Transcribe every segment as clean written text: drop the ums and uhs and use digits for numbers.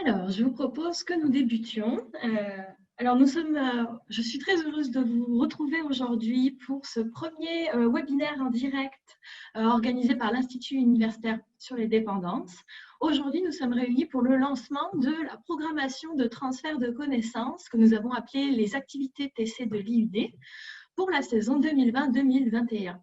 Alors, je vous propose que nous débutions. Je suis très heureuse de vous retrouver aujourd'hui pour ce premier webinaire en direct organisé par l'Institut universitaire sur les dépendances. Aujourd'hui, nous sommes réunis pour le lancement de la programmation de transfert de connaissances que nous avons appelée les activités TC de l'IUD pour la saison 2020-2021.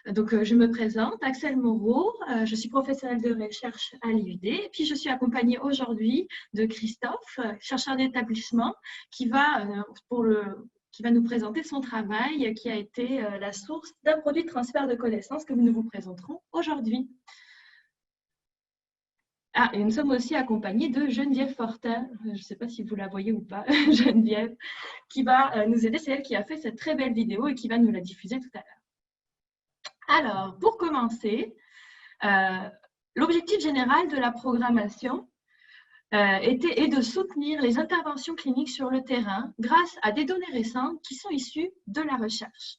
Donc, je me présente, Axel Moreau, je suis professionnelle de recherche à l'IUD, et puis je suis accompagnée aujourd'hui de Christophe, chercheur d'établissement, qui va nous présenter son travail, qui a été la source d'un produit de transfert de connaissances que nous vous présenterons aujourd'hui. Ah, et nous sommes aussi accompagnés de Geneviève Fortin, je ne sais pas si vous la voyez ou pas, Geneviève, qui va nous aider, c'est elle qui a fait cette très belle vidéo et qui va nous la diffuser tout à l'heure. Alors, pour commencer, l'objectif général de la programmation est de soutenir les interventions cliniques sur le terrain grâce à des données récentes qui sont issues de la recherche.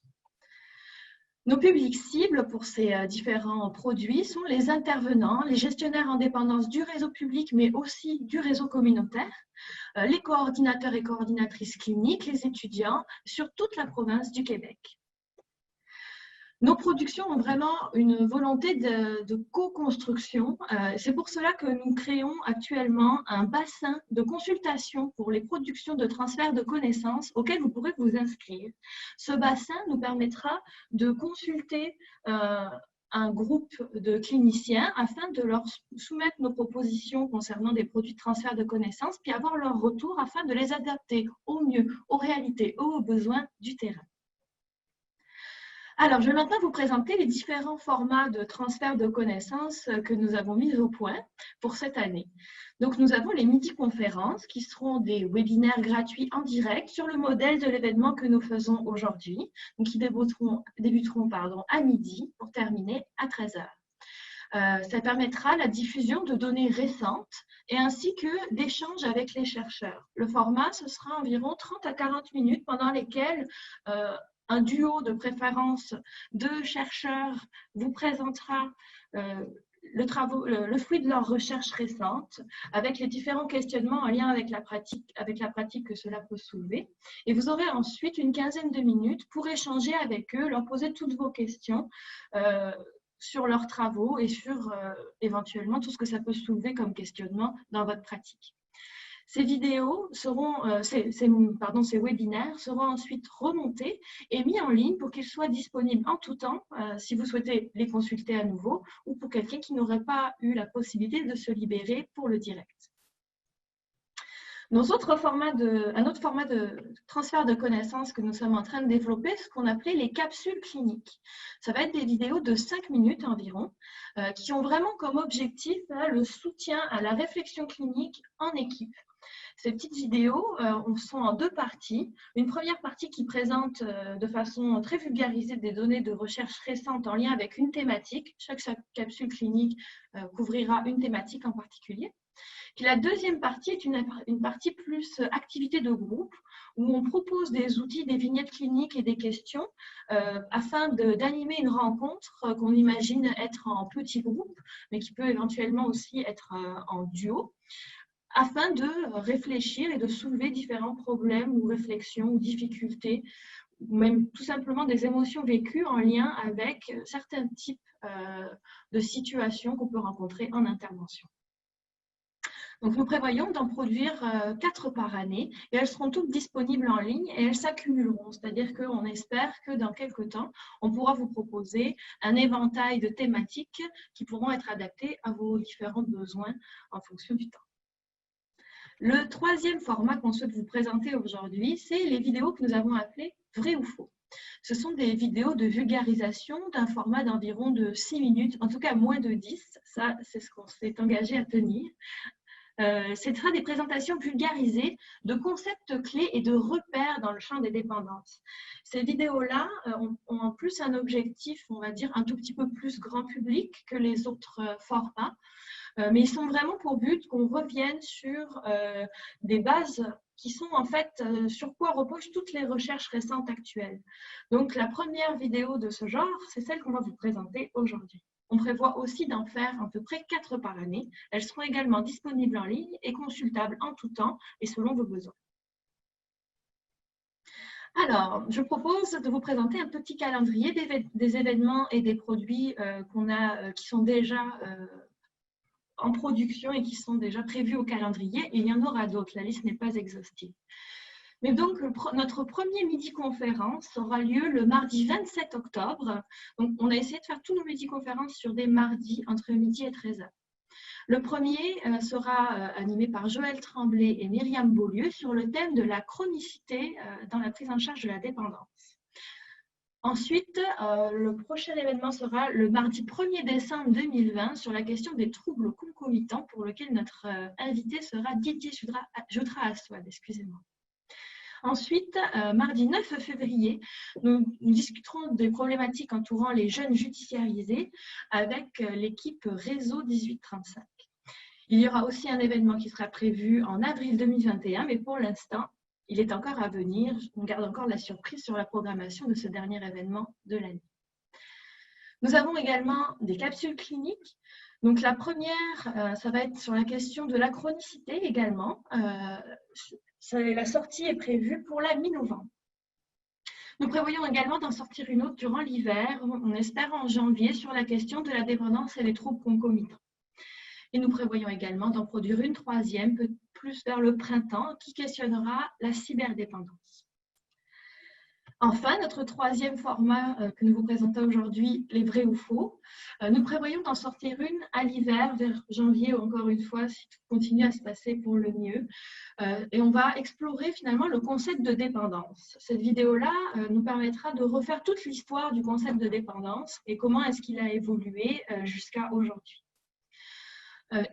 Nos publics cibles pour ces différents produits sont les intervenants, les gestionnaires en dépendance du réseau public, mais aussi du réseau communautaire, les coordinateurs et coordinatrices cliniques, les étudiants sur toute la province du Québec. Nos productions ont vraiment une volonté de co-construction. C'est pour cela que nous créons actuellement un bassin de consultation pour les productions de transfert de connaissances auquel vous pourrez vous inscrire. Ce bassin nous permettra de consulter un groupe de cliniciens afin de leur soumettre nos propositions concernant des produits de transfert de connaissances, puis avoir leur retour afin de les adapter au mieux aux réalités, aux besoins du terrain. Alors, je vais maintenant vous présenter les différents formats de transfert de connaissances que nous avons mis au point pour cette année. Donc, nous avons les midi-conférences qui seront des webinaires gratuits en direct sur le modèle de l'événement que nous faisons aujourd'hui, donc qui débuteront à midi pour terminer à 13 h. Ça permettra la diffusion de données récentes et ainsi que d'échanges avec les chercheurs. Le format, ce sera environ 30 à 40 minutes pendant lesquelles un duo de préférence de chercheurs vous présentera le fruit de leurs recherches récentes avec les différents questionnements en lien avec la pratique que cela peut soulever. Et vous aurez ensuite une quinzaine de minutes pour échanger avec eux, leur poser toutes vos questions sur leurs travaux et sur éventuellement tout ce que ça peut soulever comme questionnement dans votre pratique. Ces vidéos seront, ces webinaires seront ensuite remontés et mis en ligne pour qu'ils soient disponibles en tout temps si vous souhaitez les consulter à nouveau ou pour quelqu'un qui n'aurait pas eu la possibilité de se libérer pour le direct. Un autre format de transfert de connaissances que nous sommes en train de développer, ce qu'on appelait les capsules cliniques. Ça va être des vidéos de 5 minutes environ qui ont vraiment comme objectif le soutien à la réflexion clinique en équipe. Ces petites vidéos sont en deux parties. Une première partie qui présente de façon très vulgarisée des données de recherche récentes en lien avec une thématique. Chaque capsule clinique couvrira une thématique en particulier. Puis la deuxième partie est une partie plus activité de groupe où on propose des outils, des vignettes cliniques et des questions afin d'animer une rencontre qu'on imagine être en petit groupe, mais qui peut éventuellement aussi être en duo, afin de réfléchir et de soulever différents problèmes ou réflexions ou difficultés, ou même tout simplement des émotions vécues en lien avec certains types de situations qu'on peut rencontrer en intervention. Donc, nous prévoyons d'en produire 4 par année et elles seront toutes disponibles en ligne et elles s'accumuleront. C'est-à-dire qu'on espère que dans quelques temps, on pourra vous proposer un éventail de thématiques qui pourront être adaptées à vos différents besoins en fonction du temps. Le troisième format qu'on souhaite vous présenter aujourd'hui, c'est les vidéos que nous avons appelées « Vrai ou faux ». Ce sont des vidéos de vulgarisation d'un format d'environ de 6 minutes, en tout cas moins de 10, ça c'est ce qu'on s'est engagé à tenir. Ce sera des présentations vulgarisées de concepts clés et de repères dans le champ des dépendances. Ces vidéos-là ont en plus un objectif, on va dire, un tout petit peu plus grand public que les autres formats, mais ils sont vraiment pour but qu'on revienne sur des bases qui sont en fait sur quoi reposent toutes les recherches récentes actuelles. Donc la première vidéo de ce genre, c'est celle qu'on va vous présenter aujourd'hui. On prévoit aussi d'en faire à peu près 4 par année. Elles seront également disponibles en ligne et consultables en tout temps et selon vos besoins. Alors, je propose de vous présenter un petit calendrier des événements et des produits qui sont déjà en production et qui sont déjà prévus au calendrier. Et il y en aura d'autres, la liste n'est pas exhaustive. Mais donc, notre premier midi-conférence aura lieu le mardi 27 octobre. Donc, on a essayé de faire tous nos midi-conférences sur des mardis entre midi et 13h. Le premier sera animé par Joël Tremblay et Myriam Beaulieu sur le thème de la chronicité dans la prise en charge de la dépendance. Ensuite, le prochain événement sera le mardi 1er décembre 2020 sur la question des troubles concomitants pour lequel notre invité sera Didier Joudra-Aswad, excusez-moi. Ensuite, mardi 9 février, nous discuterons des problématiques entourant les jeunes judiciarisés avec l'équipe Réseau 1835. Il y aura aussi un événement qui sera prévu en avril 2021, mais pour l'instant, il est encore à venir. On garde encore la surprise sur la programmation de ce dernier événement de l'année. Nous avons également des capsules cliniques. Donc la première, ça va être sur la question de la chronicité également. La sortie est prévue pour la mi-novembre. Nous prévoyons également d'en sortir une autre durant l'hiver, on espère en janvier, sur la question de la dépendance et des troubles concomitants. Et nous prévoyons également d'en produire une troisième, plus vers le printemps, qui questionnera la cyberdépendance. Enfin, notre troisième format que nous vous présentons aujourd'hui, les vrais ou faux, nous prévoyons d'en sortir une à l'hiver, vers janvier, encore une fois, si tout continue à se passer pour le mieux. Et on va explorer finalement le concept de dépendance. Cette vidéo-là nous permettra de refaire toute l'histoire du concept de dépendance et comment est-ce qu'il a évolué jusqu'à aujourd'hui.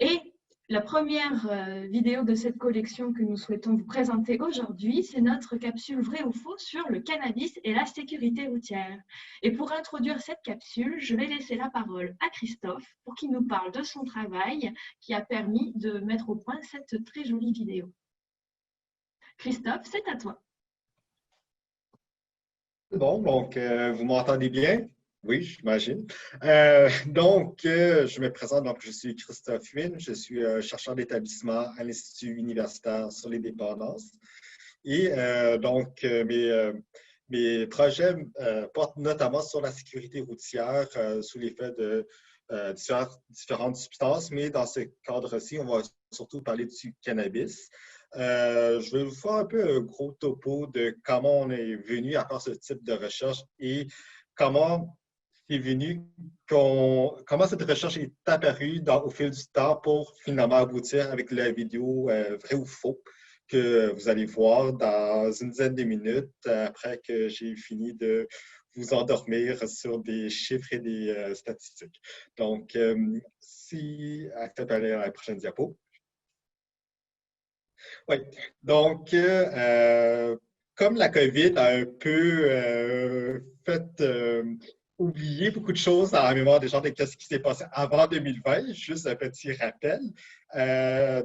Et la première vidéo de cette collection que nous souhaitons vous présenter aujourd'hui, c'est notre capsule vrai ou faux sur le cannabis et la sécurité routière. Et pour introduire cette capsule, je vais laisser la parole à Christophe pour qu'il nous parle de son travail qui a permis de mettre au point cette très jolie vidéo. Christophe, c'est à toi. Bon, donc vous m'entendez bien? Oui, j'imagine. Je me présente, donc je suis Christophe Huynh, je suis chercheur d'établissement à l'Institut universitaire sur les dépendances. Et mes projets portent notamment sur la sécurité routière sous l'effet de différentes substances, mais dans ce cadre-ci, on va surtout parler du cannabis. Je vais vous faire un peu un gros topo de comment on est venu à faire ce type de recherche et comment comment cette recherche est apparue au fil du temps pour finalement aboutir avec la vidéo vrai ou faux que vous allez voir dans une dizaine de minutes après que j'ai fini de vous endormir sur des chiffres et des statistiques. Donc, si accepte aller à la prochaine diapo. Oui, donc, comme la COVID a un peu fait oublier beaucoup de choses dans la mémoire des gens de ce qui s'est passé avant 2020, juste un petit rappel.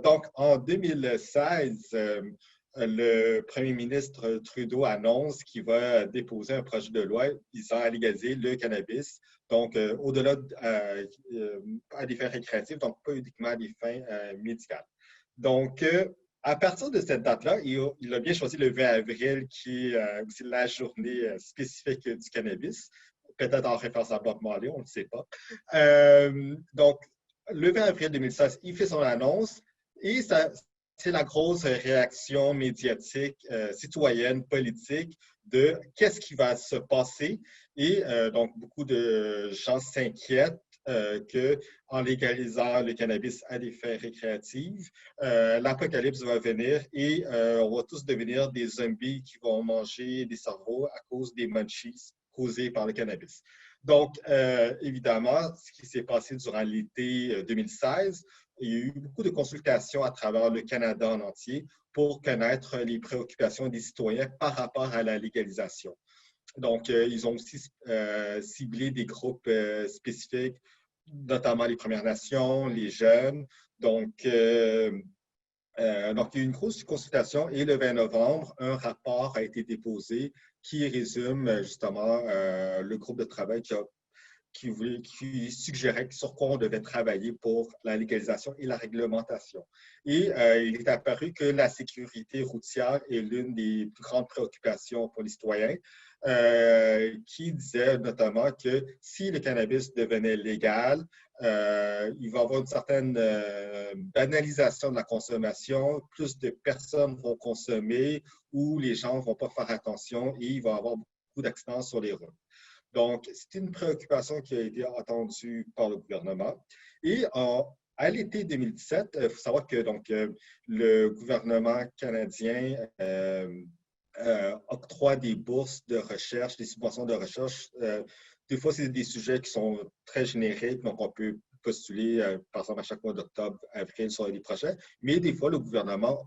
Donc, en 2016, le premier ministre Trudeau annonce qu'il va déposer un projet de loi visant à légaliser le cannabis, donc au-delà à des fins récréatives, donc pas uniquement à des fins médicales. Donc, à partir de cette date-là, il a bien choisi le 20 avril, qui est aussi la journée spécifique du cannabis, peut-être en référence à Bob Marley, on ne le sait pas. Donc, le 20 avril 2016, il fait son annonce et c'est la grosse réaction médiatique, citoyenne, politique de qu'est-ce qui va se passer. Et donc, beaucoup de gens s'inquiètent qu'en légalisant le cannabis à des fins récréatives, l'apocalypse va venir et on va tous devenir des zombies qui vont manger des cerveaux à cause des munchies causés par le cannabis. Donc, évidemment, ce qui s'est passé durant l'été 2016, il y a eu beaucoup de consultations à travers le Canada en entier pour connaître les préoccupations des citoyens par rapport à la légalisation. Donc, ils ont aussi ciblé des groupes spécifiques, notamment les Premières Nations, les jeunes. Donc, il y a eu une grosse consultation et le 20 novembre, un rapport a été déposé qui résume justement le groupe de travail qui a qui suggérait sur quoi on devait travailler pour la légalisation et la réglementation. Et il est apparu que la sécurité routière est l'une des plus grandes préoccupations pour les citoyens, qui disait notamment que si le cannabis devenait légal, il va y avoir une certaine banalisation de la consommation, plus de personnes vont consommer ou les gens ne vont pas faire attention et il va y avoir beaucoup d'accidents sur les routes. Donc, c'est une préoccupation qui a été entendue par le gouvernement. Et à l'été 2017, il faut savoir que le gouvernement canadien octroie des bourses de recherche, des subventions de recherche. Des fois, c'est des sujets qui sont très génériques, donc on peut postuler, par exemple, à chaque mois d'octobre, avril, sur des projets. Mais des fois, le gouvernement,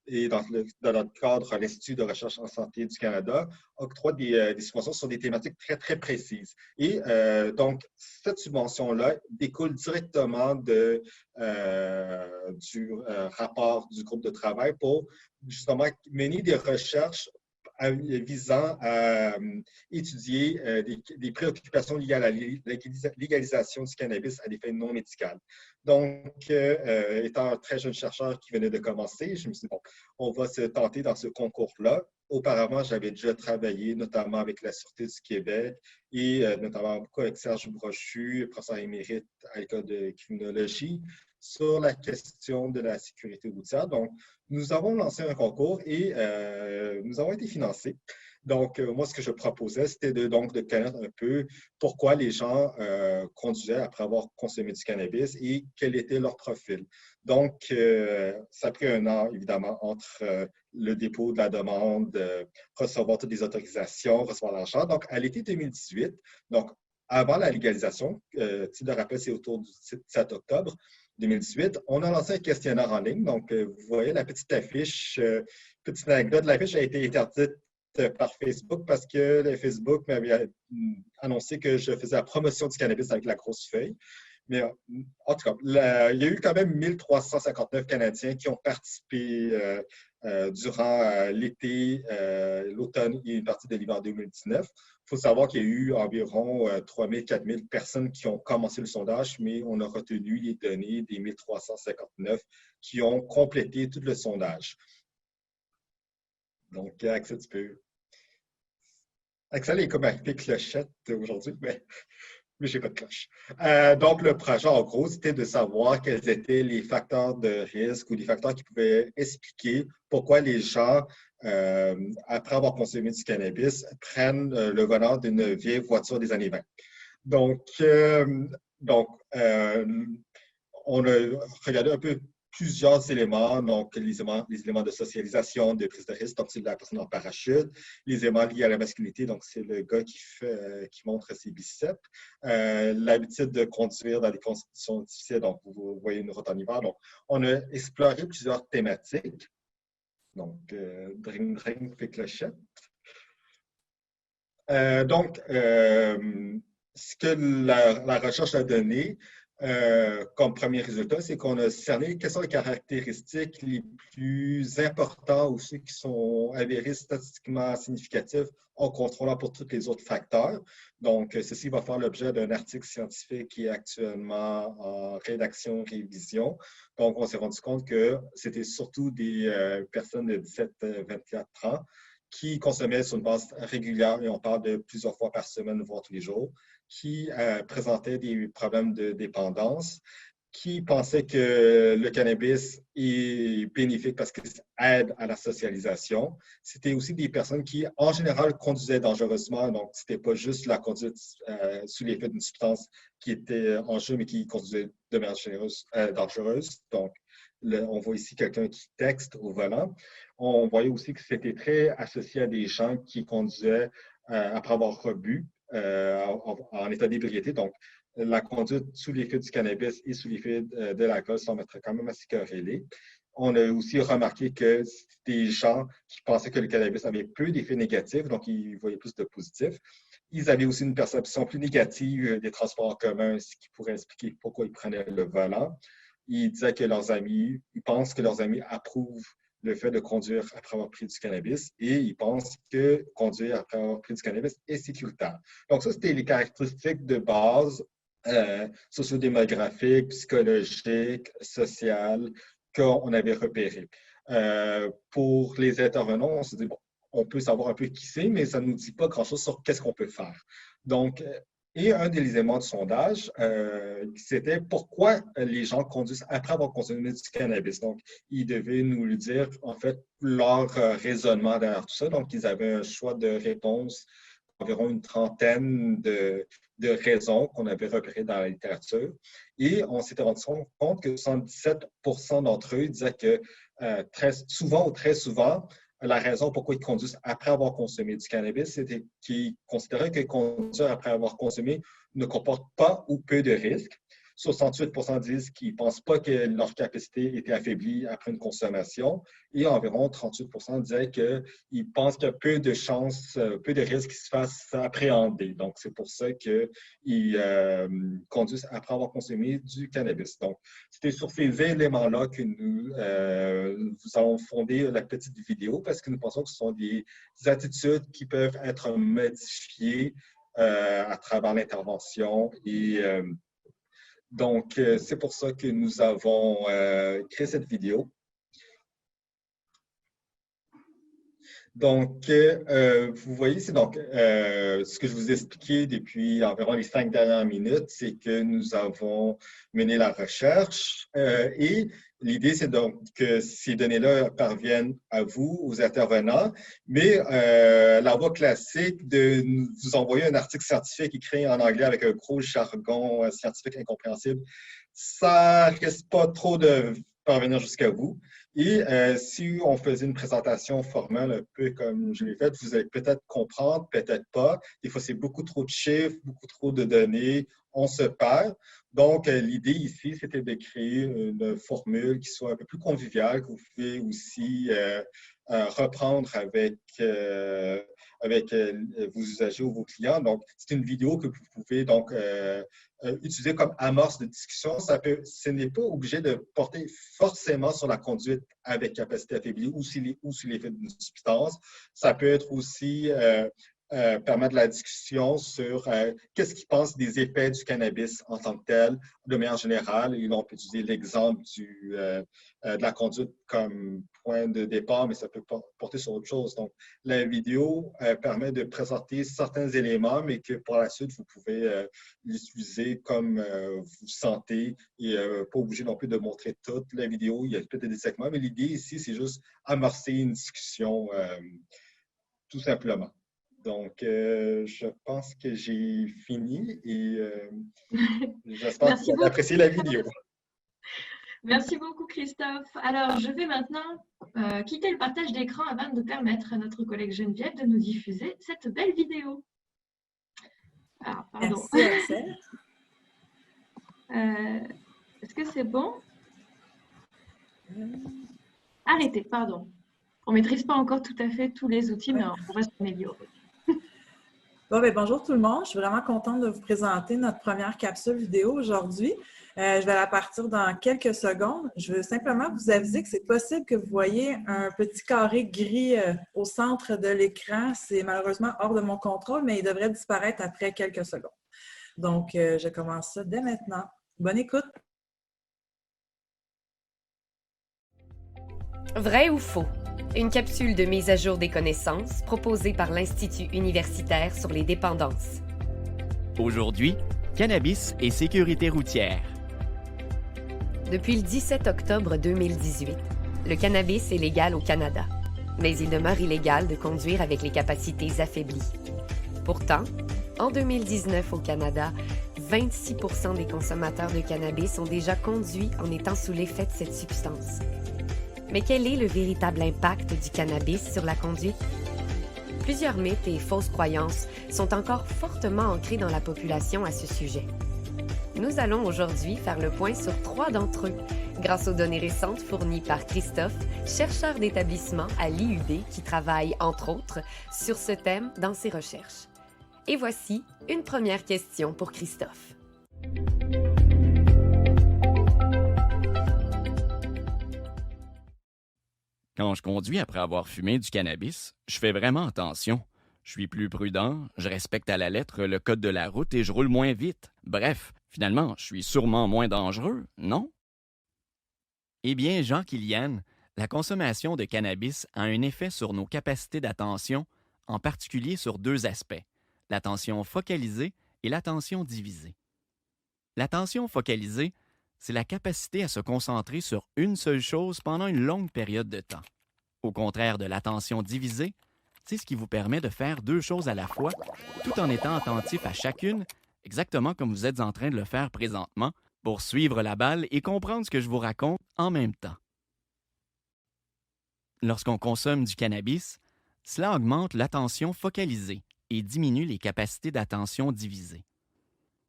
et dans notre cadre, l'Institut de recherche en santé du Canada, octroie des subventions sur des thématiques très, très précises. Et donc, cette subvention-là découle directement du rapport du groupe de travail pour justement mener des recherches visant à étudier des préoccupations liées à la légalisation du cannabis à des fins non médicales. Donc, étant un très jeune chercheur qui venait de commencer, je me suis dit, bon, on va se tenter dans ce concours-là. Auparavant, j'avais déjà travaillé notamment avec la Sûreté du Québec et notamment beaucoup avec Serge Brochu, professeur émérite à l'École de criminologie, sur la question de la sécurité routière. Donc, nous avons lancé un concours et nous avons été financés. Donc, moi, ce que je proposais, c'était de connaître un peu pourquoi les gens conduisaient après avoir consommé du cannabis et quel était leur profil. Donc, ça a pris un an, évidemment, entre le dépôt de la demande, recevoir toutes les autorisations, recevoir l'argent. Donc, à l'été 2018, donc avant la légalisation, si le rappel, c'est autour du 7 octobre 2018, on a lancé un questionnaire en ligne. Donc, vous voyez la petite affiche, petite anecdote, l'affiche a été interdite par Facebook parce que le Facebook m'avait annoncé que je faisais la promotion du cannabis avec la grosse feuille. Mais en tout cas, il y a eu quand même 1359 Canadiens qui ont participé durant l'été, l'automne et une partie de l'hiver 2019. Il faut savoir qu'il y a eu environ 3000, 4000 personnes qui ont commencé le sondage, mais on a retenu les données des 1359 qui ont complété tout le sondage. Donc, Axel, tu peux... Axel est comme avec des clochettes aujourd'hui, mais je n'ai pas de cloche. Donc, le projet, en gros, c'était de savoir quels étaient les facteurs de risque ou les facteurs qui pouvaient expliquer pourquoi les gens, après avoir consommé du cannabis, prennent le volant d'une vieille voiture des années 20. Donc, on a regardé un peu plusieurs éléments, donc les éléments de socialisation, de prise de risque, donc c'est la personne en parachute, les éléments liés à la masculinité, donc c'est le gars qui montre ses biceps, l'habitude de conduire dans des conditions difficiles, donc vous voyez une route en hiver. Donc, on a exploré plusieurs thématiques. Donc, dring, dring, fait clochette. Ce que la recherche a donné, comme premier résultat, c'est qu'on a cerné quelles sont les caractéristiques les plus importantes ou ceux qui sont avérés statistiquement significatifs en contrôlant pour tous les autres facteurs. Donc, ceci va faire l'objet d'un article scientifique qui est actuellement en rédaction, révision. Donc, on s'est rendu compte que c'était surtout des personnes de 17-24 ans qui consommaient sur une base régulière, et on parle de plusieurs fois par semaine, voire tous les jours, qui présentaient des problèmes de dépendance, qui pensaient que le cannabis est bénéfique parce qu'il aide à la socialisation. C'était aussi des personnes qui, en général, conduisaient dangereusement. Donc, ce n'était pas juste la conduite sous l'effet d'une substance qui était en jeu, mais qui conduisait de manière dangereuse. Donc, on voit ici quelqu'un qui texte au volant. On voyait aussi que c'était très associé à des gens qui conduisaient après avoir rebu en état d'ébriété. Donc, la conduite sous l'effet du cannabis et sous l'effet de l'alcool semble être quand même assez corrélée. On a aussi remarqué que des gens qui pensaient que le cannabis avait peu d'effets négatifs, donc ils voyaient plus de positifs. Ils avaient aussi une perception plus négative des transports en commun, ce qui pourrait expliquer pourquoi ils prenaient le volant. Ils disaient que leurs amis, ils pensent que leurs amis approuvent le fait de conduire après avoir pris du cannabis et ils pensent que conduire après avoir pris du cannabis est sécuritaire. Donc, ça, c'était les caractéristiques de base sociodémographiques, psychologiques, sociales qu'on avait repérées. Pour les intervenants, on se dit, bon, on peut savoir un peu qui c'est, mais ça ne nous dit pas grand-chose sur qu'est-ce qu'on peut faire. Donc, et un des éléments du sondage, c'était pourquoi les gens conduisent après avoir consommé du cannabis. Donc, ils devaient nous le dire, en fait, leur raisonnement derrière tout ça. Donc, ils avaient un choix de réponse, environ une trentaine de raisons qu'on avait repérées dans la littérature. Et on s'était rendu compte que 77% d'entre eux disaient que très souvent ou très souvent, la raison pourquoi ils conduisent après avoir consommé du cannabis, c'était qu'ils considéraient que conduire après avoir consommé ne comporte pas ou peu de risques. 68% disent qu'ils ne pensent pas que leur capacité était affaiblie après une consommation et environ 38% disaient qu'ils pensent qu'il y a peu de chances, peu de risques qu'ils se fassent appréhender. Donc, c'est pour ça qu'ils conduisent après avoir consommé du cannabis. Donc, c'était sur ces éléments-là que nous avons fondé la petite vidéo parce que nous pensons que ce sont des attitudes qui peuvent être modifiées à travers l'intervention et donc, c'est pour ça que nous avons créé cette vidéo. Donc, vous voyez, c'est donc ce que je vous ai expliqué depuis environ les 5 dernières minutes, c'est que nous avons mené la recherche et l'idée, c'est donc que ces données-là parviennent à vous, aux intervenants, mais la voie classique de vous envoyer un article scientifique écrit en anglais avec un gros jargon scientifique incompréhensible, ça risque pas trop de parvenir jusqu'à vous. Et si on faisait une présentation formelle un peu comme je l'ai faite, vous allez peut-être comprendre, peut-être pas. Des fois, c'est beaucoup trop de chiffres, beaucoup trop de données, on se perd. Donc, l'idée ici, c'était de créer une formule qui soit un peu plus conviviale, que vous pouvez aussi reprendre avec vos usagers ou vos clients. Donc, c'est une vidéo que vous pouvez donc utiliser comme amorce de discussion. Ce n'est pas obligé de porter forcément sur la conduite avec capacité affaiblie ou sur l'effet d'une substance. Ça peut être aussi permettre la discussion sur qu'est-ce qu'ils pensent des effets du cannabis en tant que tel, de manière générale. Et là, on peut utiliser l'exemple de la conduite comme point de départ, mais ça peut porter sur autre chose. Donc, la vidéo permet de présenter certains éléments, mais que par la suite, vous pouvez l'utiliser comme vous sentez et pas obligé non plus de montrer toute la vidéo. Il y a peut-être des segments, mais l'idée ici, c'est juste amorcer une discussion tout simplement. Donc, je pense que j'ai fini et j'espère que vous avez apprécié la vidéo. Merci beaucoup, Christophe. Alors, je vais maintenant quitter le partage d'écran avant de permettre à notre collègue Geneviève de nous diffuser cette belle vidéo. Ah, pardon. Merci, est-ce que c'est bon? Arrêtez, pardon. On ne maîtrise pas encore tout à fait tous les outils, mais on va s'améliorer. Bon, bien, bonjour tout le monde. Je suis vraiment contente de vous présenter notre première capsule vidéo aujourd'hui. Je vais la partir dans quelques secondes. Je veux simplement vous aviser que c'est possible que vous voyez un petit carré gris au centre de l'écran. C'est malheureusement hors de mon contrôle, mais il devrait disparaître après quelques secondes. Donc, je commence ça dès maintenant. Bonne écoute! Vrai ou faux? Une capsule de mise à jour des connaissances proposée par l'Institut universitaire sur les dépendances. Aujourd'hui, cannabis et sécurité routière. Depuis le 17 octobre 2018, le cannabis est légal au Canada, mais il demeure illégal de conduire avec les capacités affaiblies. Pourtant, en 2019 au Canada, 26% des consommateurs de cannabis ont déjà conduit en étant sous l'effet de cette substance. Mais quel est le véritable impact du cannabis sur la conduite? Plusieurs mythes et fausses croyances sont encore fortement ancrés dans la population à ce sujet. Nous allons aujourd'hui faire le point sur 3 d'entre eux, grâce aux données récentes fournies par Christophe, chercheur d'établissement à l'IUD qui travaille, entre autres, sur ce thème dans ses recherches. Et voici une première question pour Christophe. Quand je conduis après avoir fumé du cannabis, je fais vraiment attention. Je suis plus prudent, je respecte à la lettre le code de la route et je roule moins vite. Bref, finalement, je suis sûrement moins dangereux, non? Eh bien, Jean-Kilian, la consommation de cannabis a un effet sur nos capacités d'attention, en particulier sur deux aspects, l'attention focalisée et l'attention divisée. L'attention focalisée, c'est la capacité à se concentrer sur une seule chose pendant une longue période de temps. Au contraire de l'attention divisée, c'est ce qui vous permet de faire deux choses à la fois, tout en étant attentif à chacune, exactement comme vous êtes en train de le faire présentement, pour suivre la balle et comprendre ce que je vous raconte en même temps. Lorsqu'on consomme du cannabis, cela augmente l'attention focalisée et diminue les capacités d'attention divisée.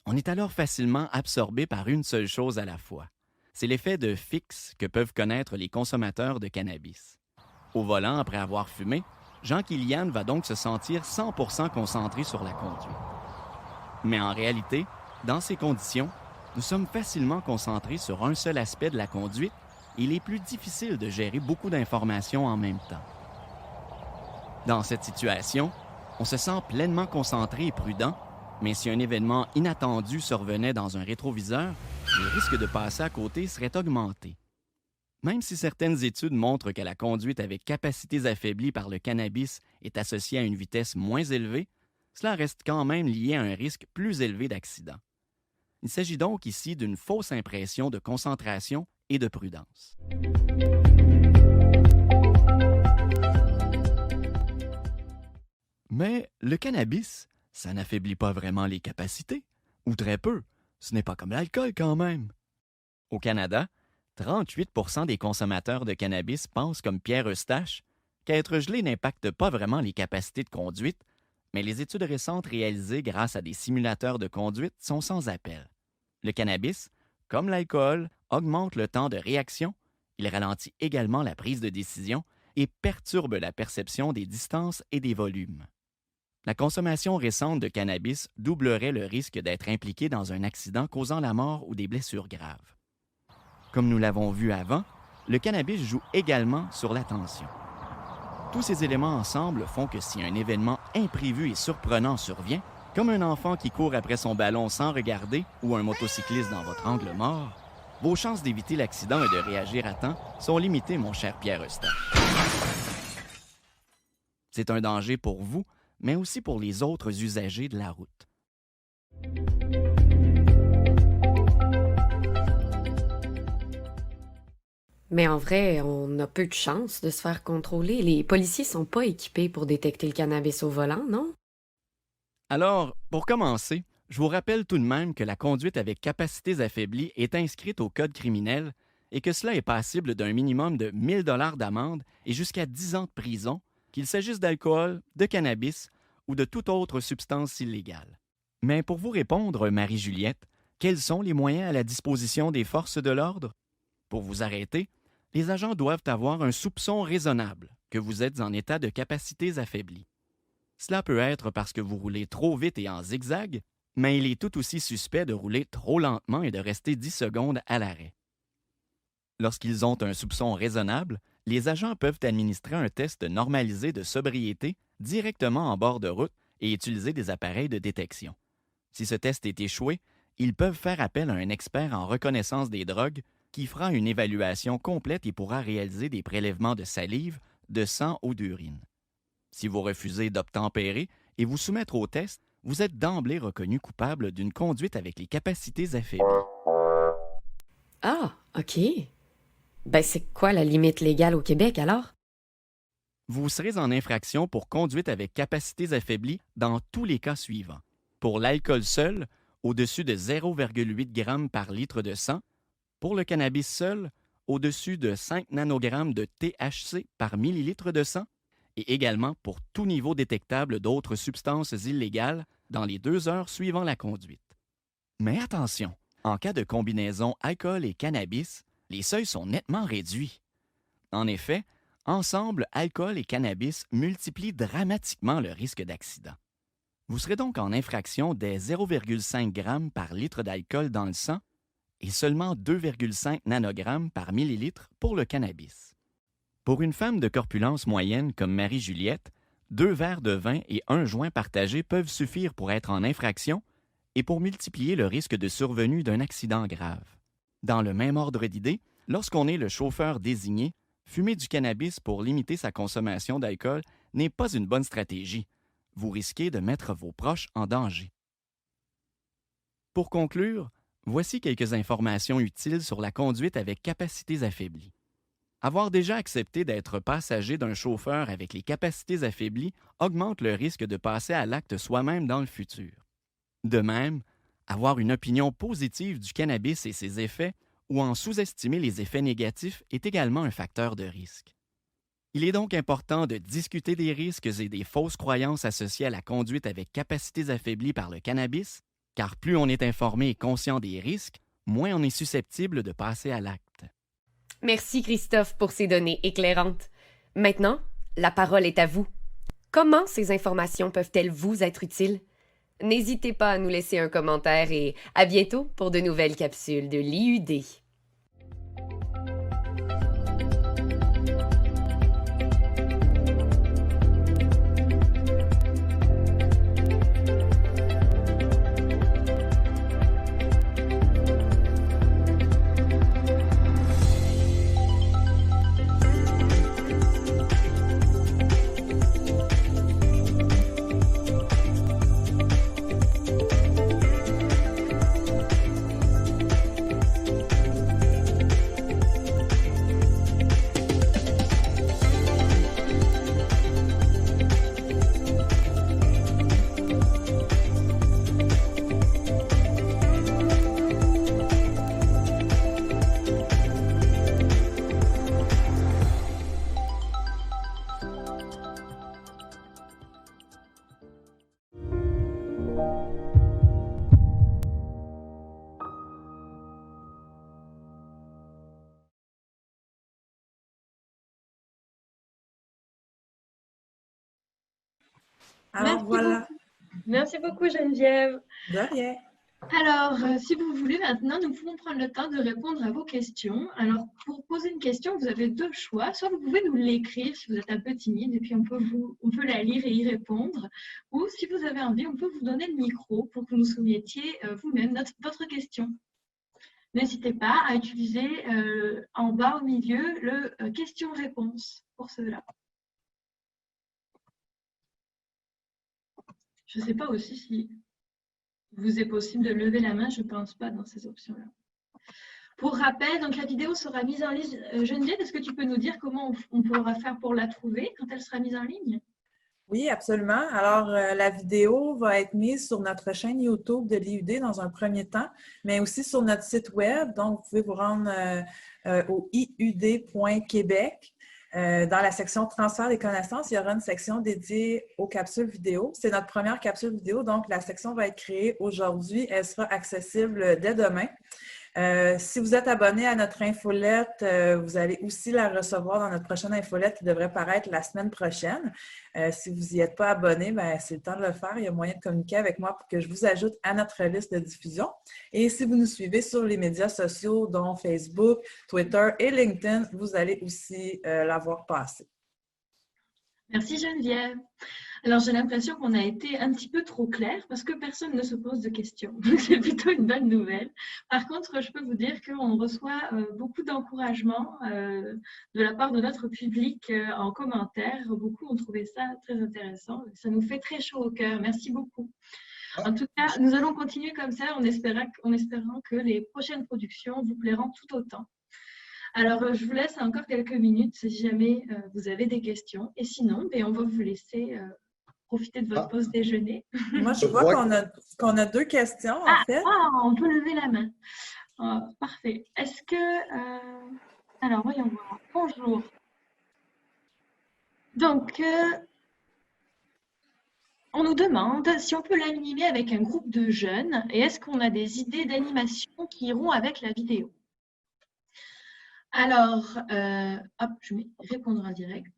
On est alors facilement absorbé par une seule chose à la fois. C'est l'effet de fixe que peuvent connaître les consommateurs de cannabis. Au volant, après avoir fumé, Jean-Kilian va donc se sentir 100% concentré sur la conduite. Mais en réalité, dans ces conditions, nous sommes facilement concentrés sur un seul aspect de la conduite et il est plus difficile de gérer beaucoup d'informations en même temps. Dans cette situation, on se sent pleinement concentré et prudent, mais si un événement inattendu survenait dans un rétroviseur, les risques de passer à côté seraient augmentés. Même si certaines études montrent que la conduite avec capacités affaiblies par le cannabis est associée à une vitesse moins élevée, cela reste quand même lié à un risque plus élevé d'accident. Il s'agit donc ici d'une fausse impression de concentration et de prudence. Mais le cannabis, ça n'affaiblit pas vraiment les capacités, ou très peu. Ce n'est pas comme l'alcool quand même. Au Canada, 38% des consommateurs de cannabis pensent comme Pierre Eustache qu'être gelé n'impacte pas vraiment les capacités de conduite, mais les études récentes réalisées grâce à des simulateurs de conduite sont sans appel. Le cannabis, comme l'alcool, augmente le temps de réaction, il ralentit également la prise de décision et perturbe la perception des distances et des volumes. La consommation récente de cannabis doublerait le risque d'être impliqué dans un accident causant la mort ou des blessures graves. Comme nous l'avons vu avant, le cannabis joue également sur l'attention. Tous ces éléments ensemble font que si un événement imprévu et surprenant survient, comme un enfant qui court après son ballon sans regarder ou un motocycliste dans votre angle mort, vos chances d'éviter l'accident et de réagir à temps sont limitées, mon cher Pierre Eustache. C'est un danger pour vous, mais aussi pour les autres usagers de la route. Mais en vrai, on a peu de chances de se faire contrôler. Les policiers sont pas équipés pour détecter le cannabis au volant, non? Alors, pour commencer, je vous rappelle tout de même que la conduite avec capacités affaiblies est inscrite au Code criminel et que cela est passible d'un minimum de 1 000 $ d'amende et jusqu'à 10 ans de prison, qu'il s'agisse d'alcool, de cannabis ou de toute autre substance illégale. Mais pour vous répondre, Marie-Juliette, quels sont les moyens à la disposition des forces de l'ordre? Pour vous arrêter, les agents doivent avoir un soupçon raisonnable que vous êtes en état de capacités affaiblies. Cela peut être parce que vous roulez trop vite et en zigzag, mais il est tout aussi suspect de rouler trop lentement et de rester 10 secondes à l'arrêt. Lorsqu'ils ont un soupçon raisonnable, les agents peuvent administrer un test normalisé de sobriété directement en bord de route et utiliser des appareils de détection. Si ce test est échoué, ils peuvent faire appel à un expert en reconnaissance des drogues qui fera une évaluation complète et pourra réaliser des prélèvements de salive, de sang ou d'urine. Si vous refusez d'obtempérer et vous soumettre au test, vous êtes d'emblée reconnu coupable d'une conduite avec les capacités affaiblies. Ah, OK. Ben, c'est quoi la limite légale au Québec, alors? Vous serez en infraction pour conduite avec capacités affaiblies dans tous les cas suivants. Pour l'alcool seul, au-dessus de 0,8 g par litre de sang. Pour le cannabis seul, au-dessus de 5 nanogrammes de THC par millilitre de sang. Et également pour tout niveau détectable d'autres substances illégales dans les 2 heures suivant la conduite. Mais attention, en cas de combinaison alcool et cannabis, les seuils sont nettement réduits. En effet, ensemble, alcool et cannabis multiplient dramatiquement le risque d'accident. Vous serez donc en infraction des 0,5 g par litre d'alcool dans le sang et seulement 2,5 nanogrammes par millilitre pour le cannabis. Pour une femme de corpulence moyenne comme Marie-Juliette, 2 verres de vin et 1 joint partagé peuvent suffire pour être en infraction et pour multiplier le risque de survenue d'un accident grave. Dans le même ordre d'idées, lorsqu'on est le chauffeur désigné, fumer du cannabis pour limiter sa consommation d'alcool n'est pas une bonne stratégie. Vous risquez de mettre vos proches en danger. Pour conclure, voici quelques informations utiles sur la conduite avec capacités affaiblies. Avoir déjà accepté d'être passager d'un chauffeur avec les capacités affaiblies augmente le risque de passer à l'acte soi-même dans le futur. De même, avoir une opinion positive du cannabis et ses effets ou en sous-estimer les effets négatifs est également un facteur de risque. Il est donc important de discuter des risques et des fausses croyances associées à la conduite avec capacités affaiblies par le cannabis, car plus on est informé et conscient des risques, moins on est susceptible de passer à l'acte. Merci Christophe pour ces données éclairantes. Maintenant, la parole est à vous. Comment ces informations peuvent-elles vous être utiles? N'hésitez pas à nous laisser un commentaire et à bientôt pour de nouvelles capsules de l'IUD. Alors voilà, Merci beaucoup, Geneviève. de rien. Alors, si vous voulez, maintenant, nous pouvons prendre le temps de répondre à vos questions. Alors, pour poser une question, vous avez 2 choix. Soit vous pouvez nous l'écrire si vous êtes un peu timide, et puis on peut la lire et y répondre. Ou si vous avez envie, on peut vous donner le micro pour que vous nous soumettiez vous-même votre question. N'hésitez pas à utiliser en bas au milieu le question-réponse pour cela. Je ne sais pas aussi si vous est possible de lever la main, je ne pense pas dans ces options-là. Pour rappel, donc la vidéo sera mise en ligne. Geneviève, est-ce que tu peux nous dire comment on pourra faire pour la trouver quand elle sera mise en ligne? Oui, absolument. Alors, la vidéo va être mise sur notre chaîne YouTube de l'IUD dans un premier temps, mais aussi sur notre site web. Donc, vous pouvez vous rendre au iud.québec. Dans la section transfert des connaissances, il y aura une section dédiée aux capsules vidéo. C'est notre première capsule vidéo, donc la section va être créée aujourd'hui. Elle sera accessible dès demain. Si vous êtes abonné à notre infolette, vous allez aussi la recevoir dans notre prochaine infolette qui devrait paraître la semaine prochaine. Si vous n'y êtes pas abonné, ben, c'est le temps de le faire. Il y a moyen de communiquer avec moi pour que je vous ajoute à notre liste de diffusion. Et si vous nous suivez sur les médias sociaux, dont Facebook, Twitter et LinkedIn, vous allez aussi la voir passer. Merci Geneviève. Alors, j'ai l'impression qu'on a été un petit peu trop clair parce que personne ne se pose de questions. C'est plutôt une bonne nouvelle. Par contre, je peux vous dire qu'on reçoit beaucoup d'encouragement de la part de notre public en commentaire. Beaucoup ont trouvé ça très intéressant. Ça nous fait très chaud au cœur. Merci beaucoup. En tout cas, nous allons continuer comme ça en espérant que les prochaines productions vous plairont tout autant. Alors, je vous laisse encore quelques minutes si jamais vous avez des questions. Et sinon, on va vous laisser profiter de votre pause déjeuner. Moi, je vois qu'on a 2 questions, en fait. On peut lever la main. Parfait. Est-ce que... alors, voyons voir. Bonjour. Donc, on nous demande si on peut l'animer avec un groupe de jeunes et est-ce qu'on a des idées d'animation qui iront avec la vidéo? Alors, hop, je vais répondre en direct.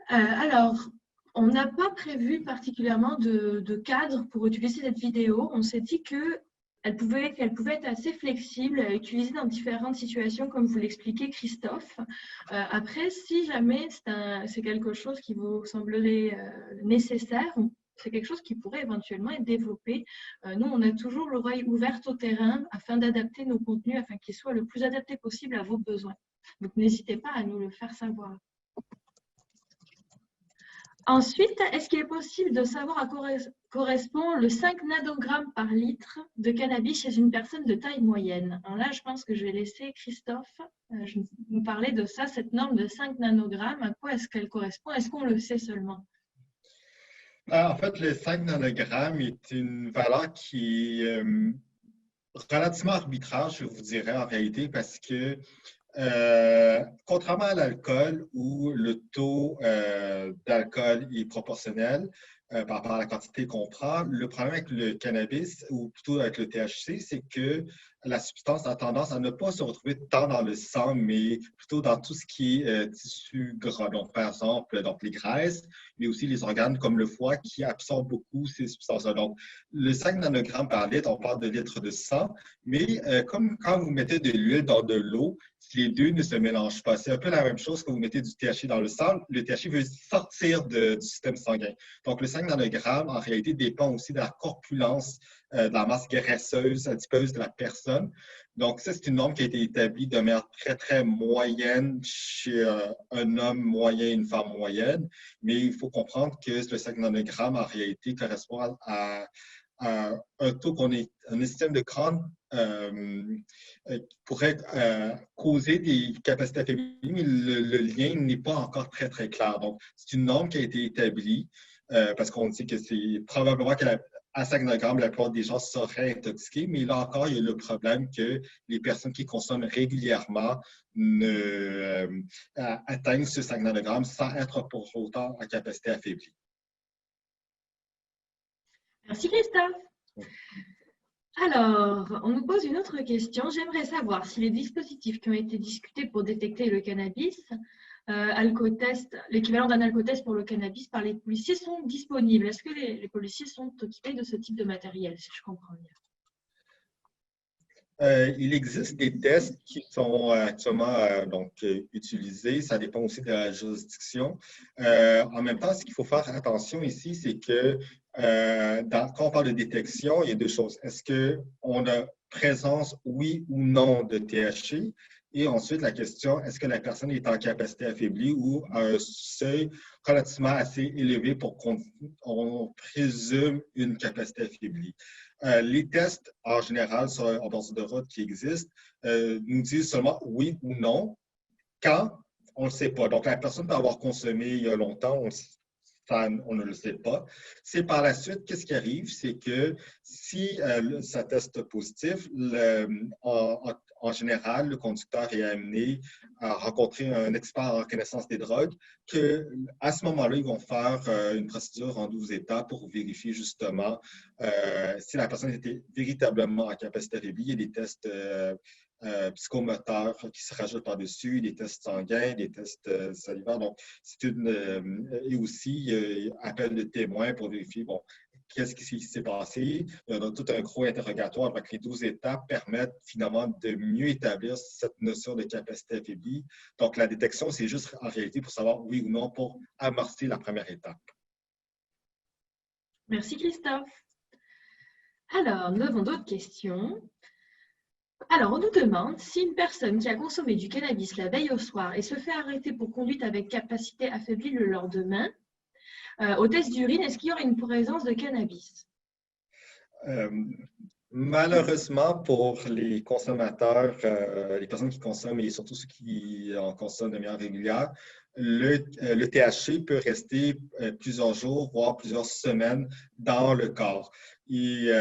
Alors, on n'a pas prévu particulièrement de cadre pour utiliser cette vidéo. On s'est dit que qu'elle pouvait être assez flexible, utilisée dans différentes situations, comme vous l'expliquez, Christophe. Après, si jamais c'est quelque chose qui vous semblerait nécessaire, c'est quelque chose qui pourrait éventuellement être développé. Nous, on a toujours l'oreille ouverte au terrain afin d'adapter nos contenus, afin qu'ils soient le plus adaptés possible à vos besoins. Donc, n'hésitez pas à nous le faire savoir. Ensuite, est-ce qu'il est possible de savoir à quoi correspond le 5 nanogrammes par litre de cannabis chez une personne de taille moyenne? Alors là, je pense que je vais laisser Christophe nous parler de ça, cette norme de 5 nanogrammes. À quoi est-ce qu'elle correspond? Est-ce qu'on le sait seulement? En fait, le 5 nanogrammes est une valeur qui est relativement arbitraire, je vous dirais en réalité, parce que contrairement à l'alcool, où le taux d'alcool est proportionnel par rapport à la quantité qu'on prend, le problème avec le cannabis, ou plutôt avec le THC, c'est que la substance a tendance à ne pas se retrouver tant dans le sang, mais plutôt dans tout ce qui est tissu gras. Donc, par exemple, les graisses, mais aussi les organes comme le foie qui absorbent beaucoup ces substances-là. Donc, le 5 nanogrammes par litre, on parle de litres de sang, mais comme quand vous mettez de l'huile dans de l'eau, les deux ne se mélangent pas. C'est un peu la même chose que vous mettez du THC dans le sang. Le THC veut sortir du système sanguin. Donc, le 5 nanogrammes, en réalité, dépend aussi de la corpulence, de la masse graisseuse, adipeuse de la personne. Donc, ça, c'est une norme qui a été établie de manière très, très moyenne chez un homme moyen et une femme moyenne. Mais il faut comprendre que le 5 nanogrammes, en réalité, correspond à un taux qu'on estime de grande pourrait causer des capacités affaiblies, mais le lien n'est pas encore très, très clair. Donc, c'est une norme qui a été établie parce qu'on dit que c'est probablement qu'à 5 nanogrammes, la plupart des gens seraient intoxiqués, mais là encore, il y a le problème que les personnes qui consomment régulièrement atteignent ce 5 nanogrammes sans être pour autant en capacité affaiblie. Merci Christophe. Alors, on nous pose une autre question. J'aimerais savoir si les dispositifs qui ont été discutés pour détecter le cannabis, alcotest, l'équivalent d'un alcotest pour le cannabis par les policiers sont disponibles. Est-ce que les policiers sont équipés de ce type de matériel, si je comprends bien? Il existe des tests qui sont actuellement utilisés. Ça dépend aussi de la juridiction. En même temps, ce qu'il faut faire attention ici, c'est que quand on parle de détection, il y a deux choses. Est-ce qu'on a présence, oui ou non, de THC? Et ensuite, la question, est-ce que la personne est en capacité affaiblie ou à un seuil relativement assez élevé pour qu'on présume une capacité affaiblie? Les tests, en général, en bord de route qui existent, nous disent seulement oui ou non. Quand, on ne le sait pas. Donc, la personne peut avoir consommé il y a longtemps, on ne le sait pas. C'est par la suite, qu'est-ce qui arrive? C'est que si ça teste positif, en général, le conducteur est amené à rencontrer un expert en connaissance des drogues, qu'à ce moment-là, ils vont faire une procédure en 12 étapes pour vérifier justement si la personne était véritablement en capacité affaiblie. Il y a des tests psychomoteurs qui se rajoutent par-dessus, des tests sanguins, des tests salivaires. Donc, c'est et aussi appel de témoins pour vérifier, bon, qu'est-ce qui s'est passé. Il y a tout un gros interrogatoire. Donc, les 12 étapes permettent finalement de mieux établir cette notion de capacité affaiblie. Donc, la détection, c'est juste en réalité pour savoir oui ou non, pour amorcer la première étape. Merci Christophe. Alors, nous avons d'autres questions. Alors, on nous demande si une personne qui a consommé du cannabis la veille au soir et se fait arrêter pour conduite avec capacité affaiblie le lendemain, au test d'urine, est-ce qu'il y aurait une présence de cannabis? Malheureusement, pour les consommateurs, les personnes qui consomment et surtout ceux qui en consomment de manière régulière, le THC peut rester plusieurs jours, voire plusieurs semaines dans le corps. Et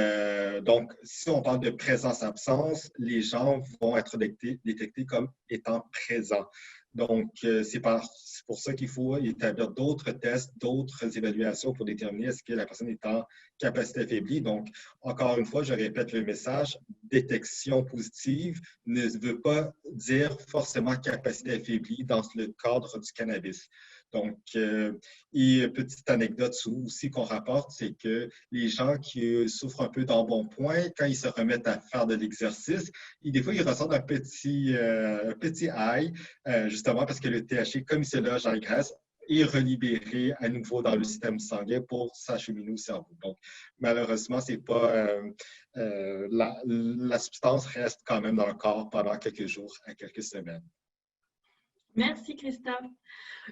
donc, si on parle de présence-absence, les gens vont être détectés comme étant présents. Donc, c'est pour ça qu'il faut établir d'autres tests, d'autres évaluations pour déterminer est-ce que la personne est en capacité affaiblie. Donc, encore une fois, je répète le message, détection positive ne veut pas dire forcément capacité affaiblie dans le cadre du cannabis. Donc, et petite anecdote aussi qu'on rapporte, c'est que les gens qui souffrent un peu d'embonpoint, quand ils se remettent à faire de l'exercice, des fois, ils ressentent un petit high, justement parce que le THC, comme il se loge dans les graisses, est relibéré à nouveau dans le système sanguin pour s'acheminer au cerveau. Donc, malheureusement, c'est pas, la substance reste quand même dans le corps pendant quelques jours à quelques semaines. Merci Christophe.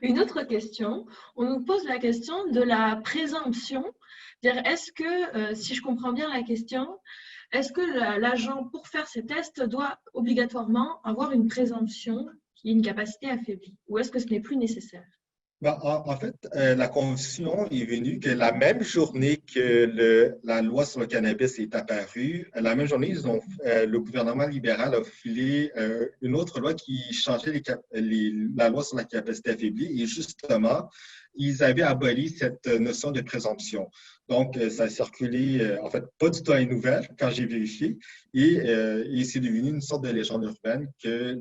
Une autre question, on nous pose la question de la présomption. Est-ce que, si je comprends bien la question, est-ce que l'agent, pour faire ces tests, doit obligatoirement avoir une présomption qui ait une capacité affaiblie, ou est-ce que ce n'est plus nécessaire? En fait, la conviction est venue que la même journée que la loi sur le cannabis est apparue, la même journée, le gouvernement libéral a filé une autre loi qui changeait la loi sur la capacité affaiblie et justement, ils avaient aboli cette notion de présomption. Donc, ça a circulé, en fait, pas du tout à une nouvelle quand j'ai vérifié et c'est devenu une sorte de légende urbaine que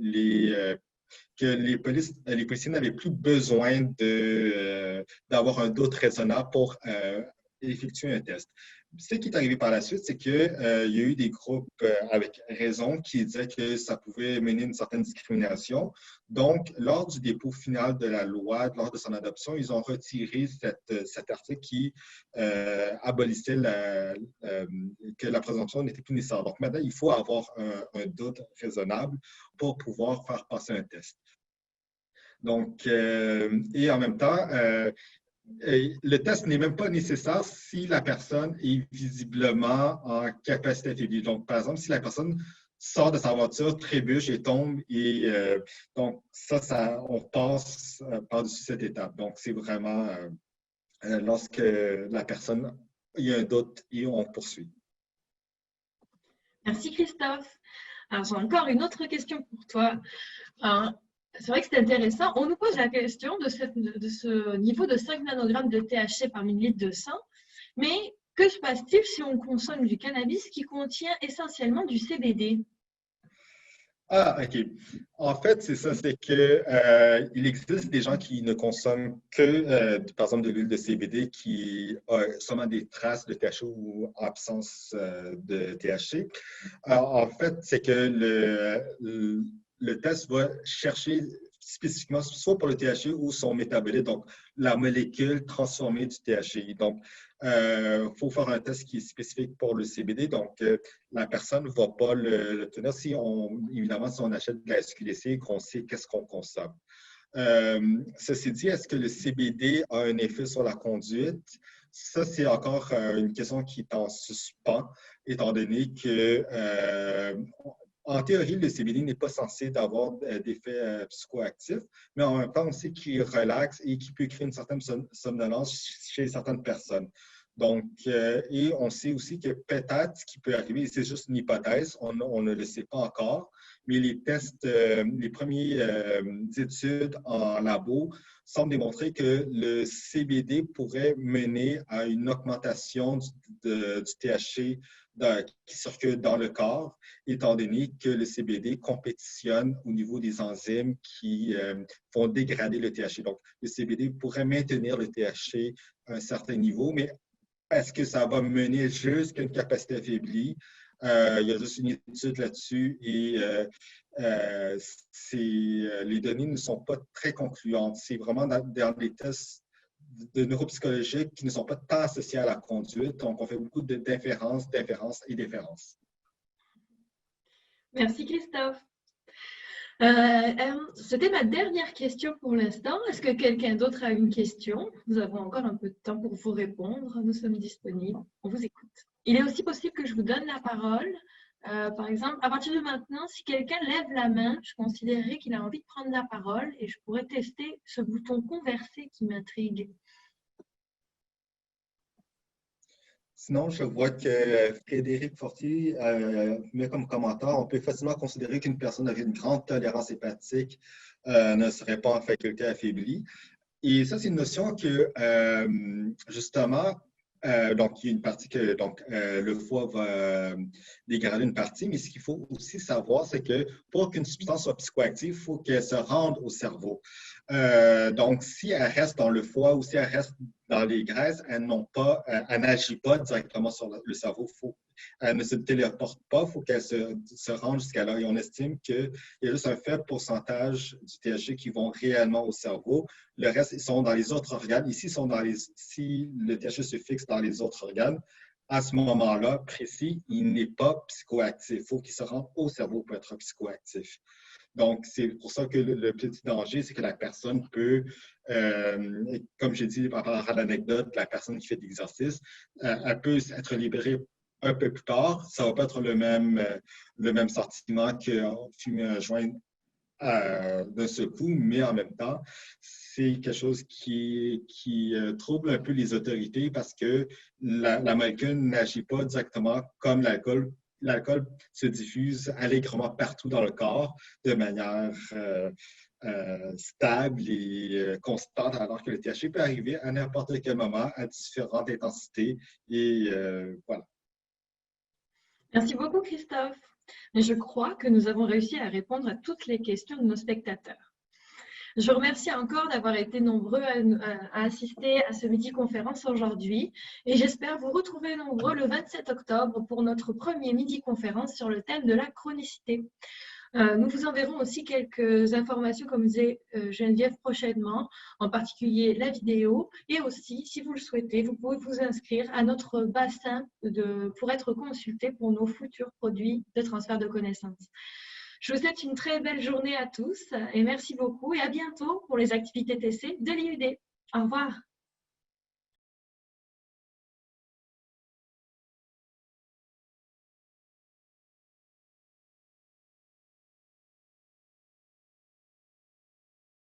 les policiers n'avaient plus besoin d'avoir un doute raisonnable pour effectuer un test. Ce qui est arrivé par la suite, c'est qu'il y a eu des groupes avec raison qui disaient que ça pouvait mener à une certaine discrimination. Donc, lors du dépôt final de la loi, lors de son adoption, ils ont retiré cet article qui abolissait que la présomption n'était plus nécessaire. Donc, maintenant, il faut avoir un doute raisonnable pour pouvoir faire passer un test. Donc, et en même temps, le test n'est même pas nécessaire si la personne est visiblement en capacité affaiblie. Donc, par exemple, si la personne sort de sa voiture, trébuche et tombe, et donc ça, on passe par-dessus cette étape. Donc, c'est vraiment lorsque la personne, il y a un doute et on poursuit. Merci Christophe. Alors, j'ai encore une autre question pour toi. C'est vrai que c'est intéressant. On nous pose la question de ce niveau de 5 nanogrammes de THC par millilitre de sang. Mais que se passe-t-il si on consomme du cannabis qui contient essentiellement du CBD? Ah, OK. En fait, c'est ça, c'est que il existe des gens qui ne consomment que, par exemple, de l'huile de CBD qui a seulement des traces de THC ou absence de THC. Alors, en fait, c'est que le test va chercher spécifiquement soit pour le THC ou son métabolite, donc la molécule transformée du THC. Donc, il faut faire un test qui est spécifique pour le CBD. Donc, la personne ne va pas le tenir évidemment, si on achète de la SQDC et qu'on sait qu'est-ce qu'on consomme. Ceci dit, est-ce que le CBD a un effet sur la conduite? Ça, c'est encore une question qui est en suspens, étant donné que en théorie, le CBD n'est pas censé avoir d'effets psychoactifs, mais en même temps, on sait qu'il relaxe et qu'il peut créer une certaine somnolence chez certaines personnes. Donc, et on sait aussi que peut-être ce qui peut arriver, et c'est juste une hypothèse, on ne le sait pas encore, mais les tests, les premières études en labo semblent démontrer que le CBD pourrait mener à une augmentation du THC qui circule dans le corps, étant donné que le CBD compétitionne au niveau des enzymes qui vont dégrader le THC. Donc, le CBD pourrait maintenir le THC à un certain niveau, mais est-ce que ça va mener jusqu'à une capacité affaiblie? Il y a juste une étude là-dessus et les données ne sont pas très concluantes. C'est vraiment dans des tests de neuropsychologiques qui ne sont pas tant associés à la conduite. Donc, on fait beaucoup d'inférences et d'efférences. Merci Christophe. C'était ma dernière question pour l'instant. Est-ce que quelqu'un d'autre a une question? Nous avons encore un peu de temps pour vous répondre. Nous sommes disponibles. On vous écoute. Il est aussi possible que je vous donne la parole. Par exemple, à partir de maintenant, si quelqu'un lève la main, je considérerais qu'il a envie de prendre la parole et je pourrais tester ce bouton converser qui m'intrigue. Sinon, je vois que Frédéric Fortier met comme commentaire, on peut facilement considérer qu'une personne avec une grande tolérance hépatique ne serait pas en faculté affaiblie. Et ça, c'est une notion que, justement, Donc, il y a une partie que le foie va dégrader une partie, mais ce qu'il faut aussi savoir, c'est que pour qu'une substance soit psychoactive, il faut qu'elle se rende au cerveau. Donc, si elle reste dans le foie ou si elle reste dans les graisses, elle n'agit pas directement sur le cerveau. Elle ne se téléporte pas, il faut qu'elle se rende jusqu'à là. Et on estime qu'il y a juste un faible pourcentage du THC qui vont réellement au cerveau. Le reste, ils sont dans les autres organes. Ici, si le THC se fixe dans les autres organes, à ce moment-là, précis, il n'est pas psychoactif. Il faut qu'il se rende au cerveau pour être psychoactif. Donc, c'est pour ça que le petit danger, c'est que la personne peut, comme j'ai dit par rapport à l'anecdote, la personne qui fait de l'exercice, elle peut être libérée un peu plus tard. Ça ne va pas être le même sentiment que fumer un joint d'un seul coup, mais en même temps, c'est quelque chose qui trouble un peu les autorités parce que la molécule n'agit pas directement comme l'alcool. L'alcool se diffuse allègrement partout dans le corps de manière stable et constante, alors que le THC peut arriver à n'importe quel moment à différentes intensités. Et voilà. Merci beaucoup, Christophe. Je crois que nous avons réussi à répondre à toutes les questions de nos spectateurs. Je remercie encore d'avoir été nombreux à assister à ce midi-conférence aujourd'hui et j'espère vous retrouver nombreux le 27 octobre pour notre premier midi-conférence sur le thème de la chronicité. Nous vous enverrons aussi quelques informations, comme disait Geneviève, prochainement, en particulier la vidéo. Et aussi, si vous le souhaitez, vous pouvez vous inscrire à notre bassin pour être consulté pour nos futurs produits de transfert de connaissances. Je vous souhaite une très belle journée à tous et merci beaucoup et à bientôt pour les activités TC de l'IUD. Au revoir.